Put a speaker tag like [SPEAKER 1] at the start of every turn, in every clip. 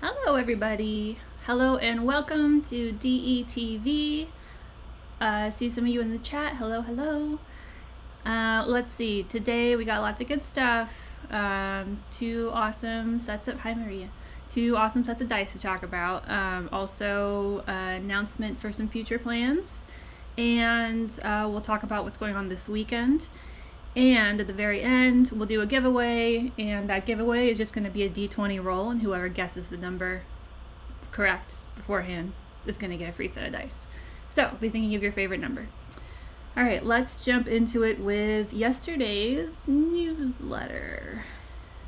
[SPEAKER 1] Hello, everybody. Hello, and welcome to DETV. See some of you in the chat. Hello, hello. Let's see. Today we got lots of good stuff. Two awesome sets of hi Maria. Two awesome sets of dice to talk about. Also, announcement for some future plans, and we'll talk about what's going on this weekend. And at the very end, we'll do a giveaway, and that giveaway is just going to be a d20 roll, and whoever guesses the number correct beforehand is going to get a free set of dice. So be thinking of your favorite number. All right, let's jump into it with yesterday's newsletter.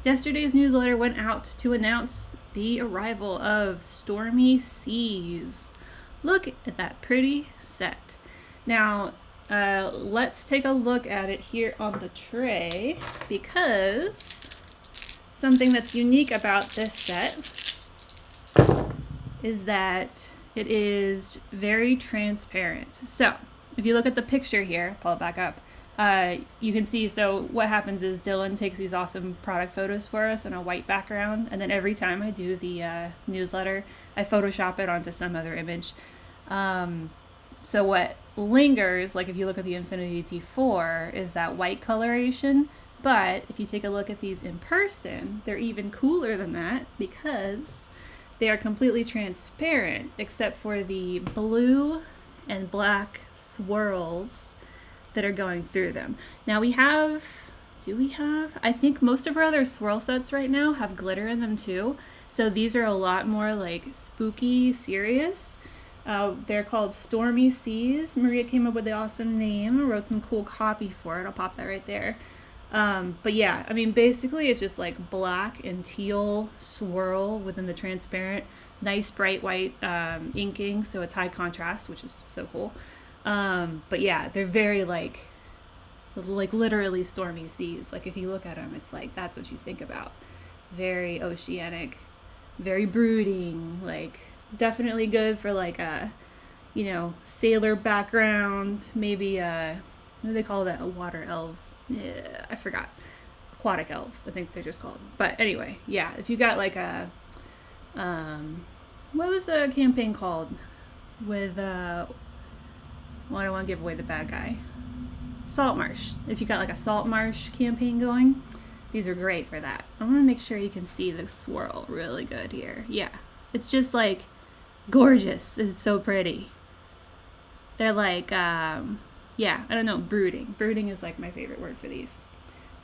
[SPEAKER 1] Yesterday's newsletter went out to announce the arrival of Stormy Seas. Look at that pretty set. Now, let's take a look at it here on the tray, because something that's unique about this set is that it is very transparent. So if you look at the picture here, pull it back up, you can see, so what happens is Dylan takes these awesome product photos for us on a white background, and then every time I do the newsletter, I Photoshop it onto some other image. So what lingers, like if you look at the Infinity T4, is that white coloration. But if you take a look at these in person, they're even cooler than that, because they are completely transparent except for the blue and black swirls that are going through them. Now I think most of our other swirl sets right now have glitter in them too. So these are a lot more like spooky, serious. They're called Stormy Seas. Maria came up with the awesome name, wrote some cool copy for it. I'll pop that right there. But yeah, I mean, basically it's just like black and teal swirl within the transparent, nice bright white inking, so it's high contrast, which is so cool. But yeah, they're very like literally stormy seas. Like if you look at them, it's like that's what you think about. Very oceanic, very brooding, like definitely good for like a, sailor background, maybe what do they call that? Water elves. Yeah, I forgot. Aquatic elves, I think they're just called. But anyway, yeah, if you got like a, what was the campaign called with, well, I don't want to give away the bad guy. Saltmarsh. If you got like a Saltmarsh campaign going, these are great for that. I want to make sure you can see the swirl really good here. Yeah, it's just like gorgeous. It's so pretty. They're like, yeah, I don't know, brooding. Brooding is like my favorite word for these.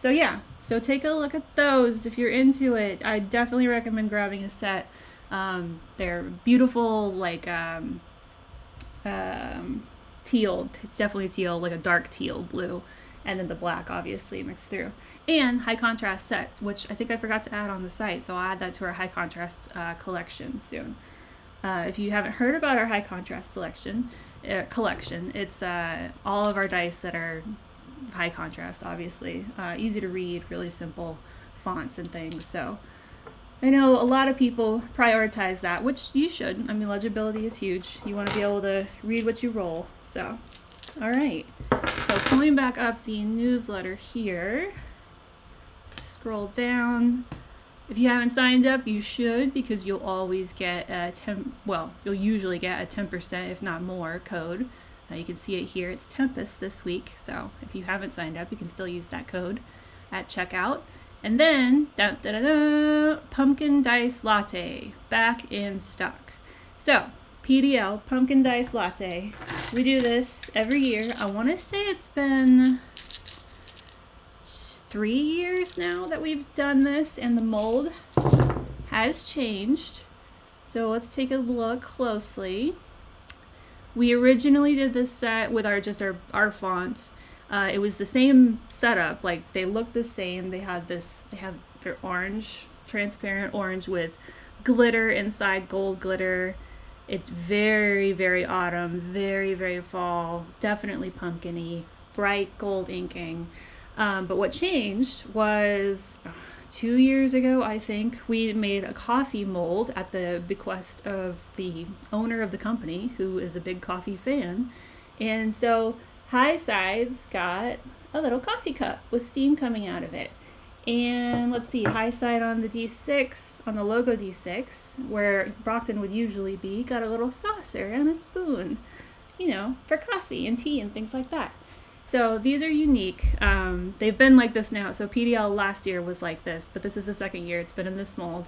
[SPEAKER 1] So yeah, so take a look at those if you're into it. I definitely recommend grabbing a set. They're beautiful, like teal. It's definitely teal, like a dark teal blue, and then the black obviously mixed through. And high contrast sets, which I think I forgot to add on the site, so I'll add that to our high contrast collection soon. If you haven't heard about our high contrast collection, it's all of our dice that are high contrast, obviously. Easy to read, really simple fonts and things. So I know a lot of people prioritize that, which you should. I mean, legibility is huge. You want to be able to read what you roll. So, all right. So pulling back up the newsletter here, scroll down. If you haven't signed up, you should, because you'll always get you'll usually get a 10%, if not more, code. You can see it here. It's Tempest this week. So if you haven't signed up, you can still use that code at checkout. And then, Pumpkin Dice Latte, back in stock. So, PDL, Pumpkin Dice Latte. We do this every year. I want to say it's been 3 years now that we've done this, and the mold has changed. So let's take a look closely. We originally did this set with our fonts. It was the same setup, like they looked the same. They have their orange, transparent orange with glitter inside, gold glitter. It's very, very autumn, very, very fall, definitely pumpkin-y, bright gold inking. But what changed was 2 years ago, I think, we made a coffee mold at the bequest of the owner of the company, who is a big coffee fan. And so High Sides got a little coffee cup with steam coming out of it. And let's see, high side on the D6, on the logo D6, where Brockton would usually be, got a little saucer and a spoon, you know, for coffee and tea and things like that. So these are unique. They've been like this now. So PDL last year was like this, but this is the second year it's been in this mold.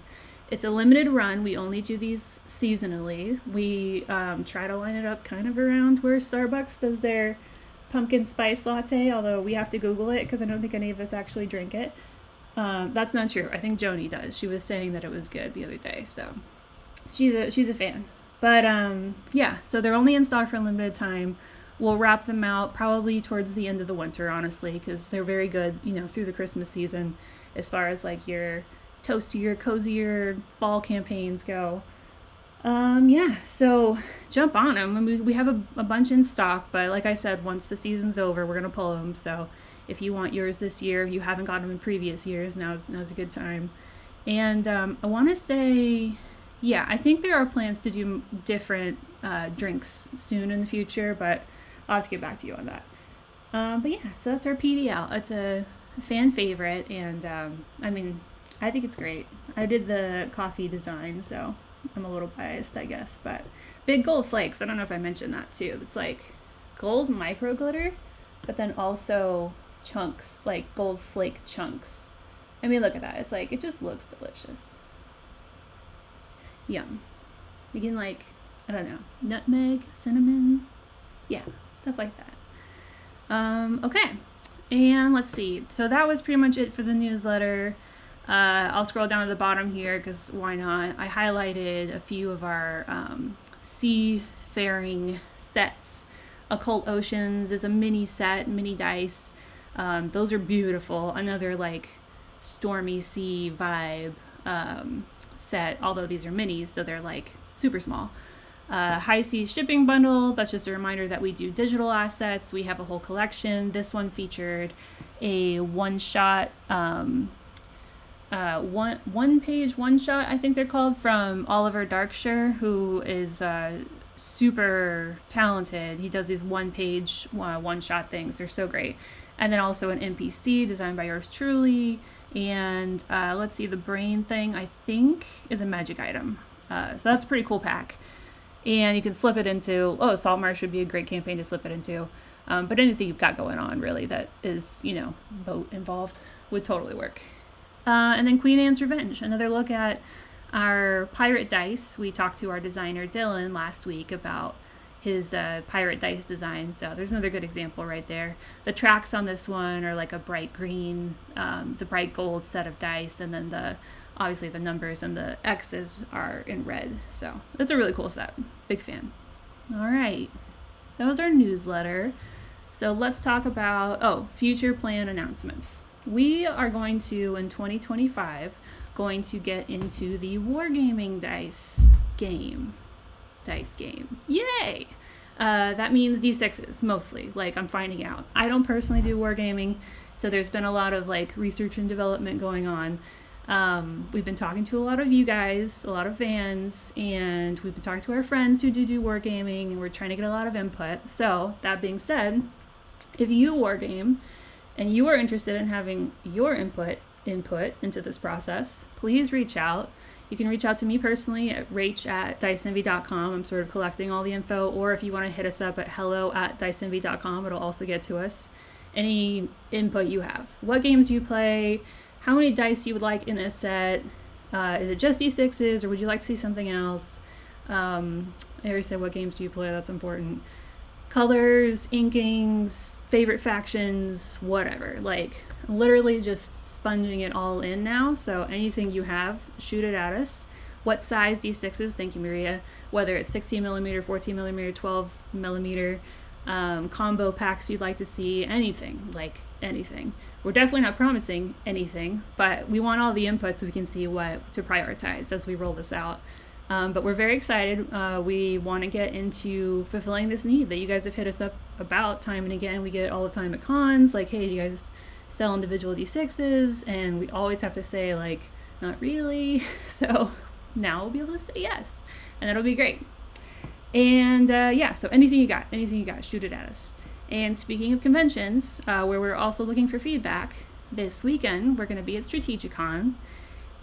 [SPEAKER 1] It's a limited run. We only do these seasonally. We try to line it up kind of around where Starbucks does their pumpkin spice latte, although we have to Google it because I don't think any of us actually drink it. That's not true. I think Joni does. She was saying that it was good the other day, so she's a fan. But yeah, so they're only in stock for a limited time. We'll wrap them out probably towards the end of the winter, honestly, because they're very good, you know, through the Christmas season as far as like your toastier, cozier fall campaigns go. Yeah, so jump on them. I mean, we have a bunch in stock, but like I said, once the season's over, we're gonna pull them. So if you want yours this year, you haven't got them in previous years, now's a good time. And I want to say, yeah, I think there are plans to do different drinks soon in the future, but I'll have to get back to you on that. But yeah, so that's our PDL. It's a fan favorite, and I mean, I think it's great. I did the coffee design, so I'm a little biased, I guess. But big gold flakes. I don't know if I mentioned that too. It's like gold micro glitter, but then also chunks, like gold flake chunks. I mean, look at that. It's like, it just looks delicious. Yum. You can like, I don't know, nutmeg, cinnamon. Yeah, stuff like that. Okay. And let's see. So that was pretty much it for the newsletter. I'll scroll down to the bottom here because why not? I highlighted a few of our seafaring sets. Occult Oceans is a mini set, mini dice. Those are beautiful. Another like stormy sea vibe set, although these are minis, so they're like super small. High Seas Shipping Bundle, that's just a reminder that we do digital assets. We have a whole collection. This one featured a one-shot, one-page one-shot, I think they're called, from Oliver Darkshire, who is super talented. He does these one-page, one-shot things. They're so great. And then also an NPC designed by yours truly. And let's see, the brain thing, I think, is a magic item. So that's a pretty cool pack. And you can slip it into, Saltmarsh would be a great campaign to slip it into. But anything you've got going on, really, that is, you know, boat involved would totally work. And then Queen Anne's Revenge, another look at our pirate dice. We talked to our designer, Dylan, last week about his pirate dice design. So there's another good example right there. The tracks on this one are like a bright green, the bright gold set of dice, and then obviously the numbers and the X's are in red. So it's a really cool set. Big fan. All right. That was our newsletter. So let's talk about, future plan announcements. We are going to, in 2025, going to get into the Wargaming dice game. Yay! That means D6s, mostly, like I'm finding out. I don't personally do wargaming, so there's been a lot of like research and development going on. We've been talking to a lot of you guys, a lot of fans, and we've been talking to our friends who do wargaming, and we're trying to get a lot of input. So, that being said, if you wargame and you are interested in having your input into this process, please reach out. You can reach out to me personally at rach@diceenvy.com. I'm sort of collecting all the info. Or if you want to hit us up at hello@diceenvy.com, it'll also get to us. Any input you have. What games you play, how many dice you would like in a set. Is it just D6s or would you like to see something else? I already said what games do you play, that's important. Colors, inkings, favorite factions, whatever. Like, literally just sponging it all in now. So anything you have, shoot it at us. What size D6s? Thank you, Maria. Whether it's 16 millimeter, 14 millimeter, 12 millimeter, combo packs you'd like to see, anything, like anything. We're definitely not promising anything, but we want all the input so we can see what to prioritize as we roll this out. But we're very excited. We want to get into fulfilling this need that you guys have hit us up about time and again. We get it all the time at cons, like, hey, do you guys sell individual D6s? And we always have to say, like, not really. So now we'll be able to say yes, and that'll be great. And so anything you got, shoot it at us. And speaking of conventions, where we're also looking for feedback, this weekend we're going to be at Strategicon,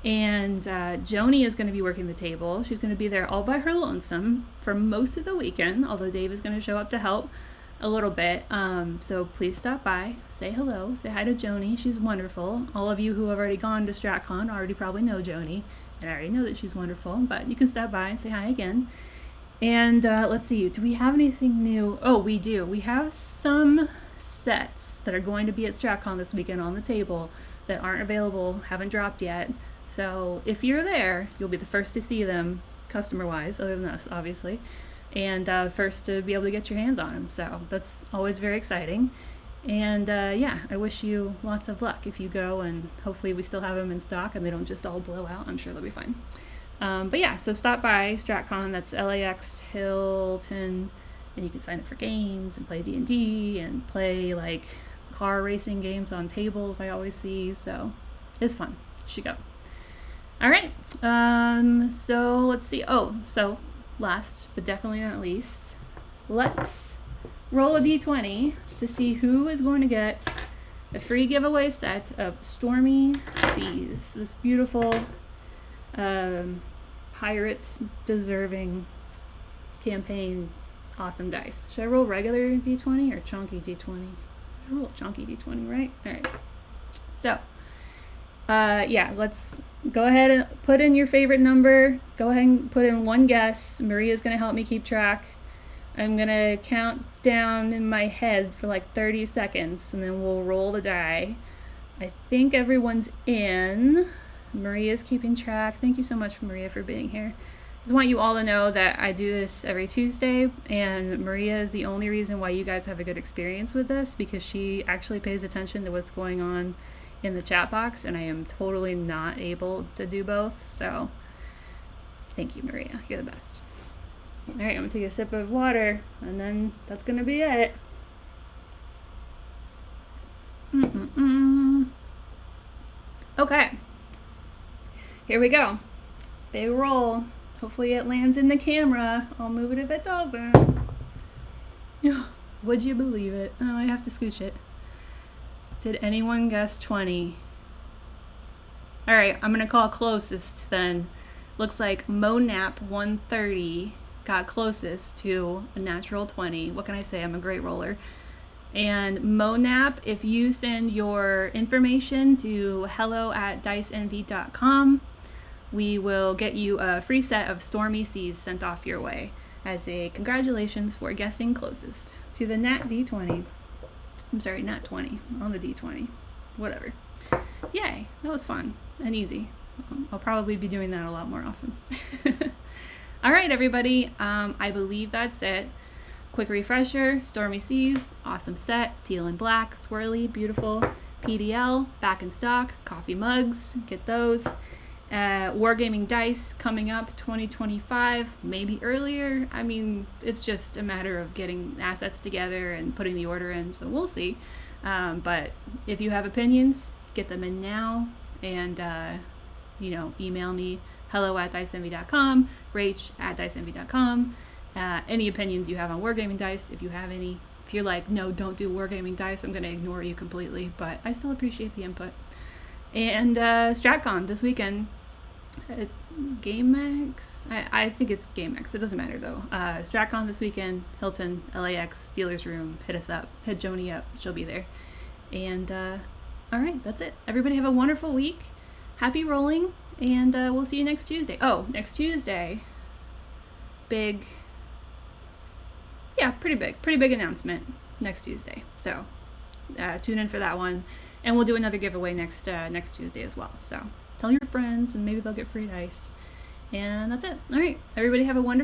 [SPEAKER 1] and Joni is going to be working the table. She's going to be there all by her lonesome for most of the weekend, although Dave is going to show up to help a little bit. So please stop by, say hello, say hi to Joni. She's wonderful. All of you who have already gone to StratCon already probably know Joni, and I already know that she's wonderful, but you can stop by and say hi again. And let's see, do we have anything new? Oh, we do. We have some sets that are going to be at StratCon this weekend on the table that aren't available, haven't dropped yet. So if you're there, you'll be the first to see them, customer-wise, other than us, obviously, and first to be able to get your hands on them. So that's always very exciting. And yeah, I wish you lots of luck if you go, and hopefully we still have them in stock and they don't just all blow out. I'm sure they'll be fine. But yeah, so stop by StratCon. That's LAX Hilton, and you can sign up for games and play D&D and play like car racing games on tables I always see. So it's fun. You should go. All right, so let's see. Oh, so last but definitely not least, let's roll a d20 to see who is going to get a free giveaway set of Stormy Seas, this beautiful pirate deserving campaign awesome dice. Should I roll regular d20 or chunky d20? I roll chunky d20, right? All right, so yeah, let's go ahead and put in your favorite number. Go ahead and put in one guess. Maria's going to help me keep track. I'm going to count down in my head for like 30 seconds, and then we'll roll the die. I think everyone's in. Maria's keeping track. Thank you so much, Maria, for being here. I just want you all to know that I do this every Tuesday, and Maria is the only reason why you guys have a good experience with this, because she actually pays attention to what's going on in the chat box, and I am totally not able to do both. So thank you, Maria. You're the best. All right, I'm gonna take a sip of water, and then that's gonna be it. Okay, here we go. Big roll. Hopefully it lands in the camera. I'll move it if it doesn't. Would you believe it? Oh, I have to scooch it. Did anyone guess 20? All right, I'm gonna call closest then. Looks like Monap 130 got closest to a natural 20. What can I say? I'm a great roller. And Monap, if you send your information to hello@diceenvy.com, we will get you a free set of Stormy Seas sent off your way as a congratulations for guessing closest to the Nat D20. I'm sorry, not 20, on the D20, whatever. Yay, that was fun and easy. I'll probably be doing that a lot more often. All right, everybody, I believe that's it. Quick refresher, Stormy Seas, awesome set, teal and black, swirly, beautiful. PDL, back in stock, coffee mugs, get those. Wargaming dice coming up 2025, maybe earlier. I mean, it's just a matter of getting assets together and putting the order in, so we'll see. But if you have opinions, get them in now, and email me hello@diceenvy.com, rach@diceenvy.com. Any opinions you have on wargaming dice, if you have any. If you're like, no, don't do wargaming dice, I'm going to ignore you completely, but I still appreciate the input. And StratCon this weekend. GameX? I think it's GameX. It doesn't matter, though. StratCon this weekend, Hilton, LAX, Dealer's Room. Hit us up. Hit Joni up. She'll be there. And, all right, that's it. Everybody have a wonderful week. Happy rolling. And we'll see you next Tuesday. Oh, next Tuesday. Big. Yeah, pretty big announcement next Tuesday. So tune in for that one. And we'll do another giveaway next Tuesday as well. So tell your friends, and maybe they'll get free dice. And that's it. All right, everybody have a wonderful